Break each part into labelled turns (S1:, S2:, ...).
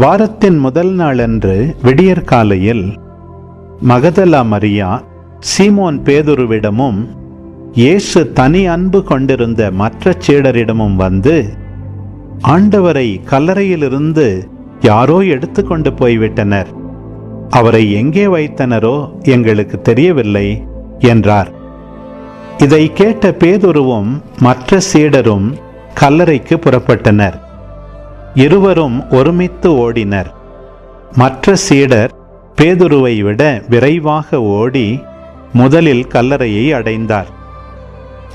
S1: வாரத்தின் முதல் நாளன்று விடியற்காலையில் மகதலா மரியா சீமோன் பேதுருவிடமும் இயேசு தனி அன்பு கொண்டிருந்த மற்ற சீடரிடமும் வந்து, ஆண்டவரை கல்லறையிலிருந்து யாரோ எடுத்துக்கொண்டு போய்விட்டனர், அவரை எங்கே வைத்தனரோ எங்களுக்கு தெரியவில்லை என்றார். இதை கேட்ட பேதுருவும் மற்ற சீடரும் கல்லறைக்கு புறப்பட்டனர். இருவரும் ஒருமித்து ஓடினர். மற்ற சீடர் பேதுருவை விட விரைவாக ஓடி முதலில் கல்லறையை அடைந்தார்.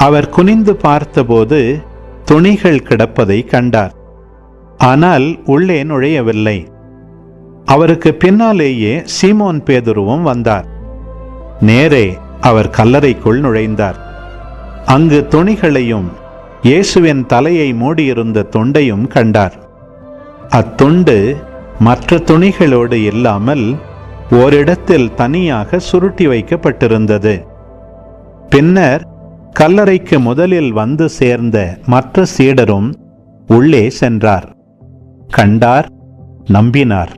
S1: அவர் குனிந்து பார்த்தபோது துணிகள் கிடப்பதை கண்டார். ஆனால் உள்ளே நுழையவில்லை. அவருக்கு பின்னாலேயே சீமோன் பேதுருவும் வந்தார். நேரே அவர் கல்லறைக்குள் நுழைந்தார். அங்கு துணிகளையும் இயேசுவின் தலையை மூடியிருந்த துண்டையும் கண்டார். அத்துண்டு மற்ற துணிகளோடு இல்லாமல் ஓரிடத்தில் தனியாக சுருட்டி வைக்கப்பட்டிருந்தது. பின்னர் கல்லறைக்கு முதலில் வந்து சேர்ந்த மற்ற சீடரும் உள்ளே சென்றார். கண்டார், நம்பினார்.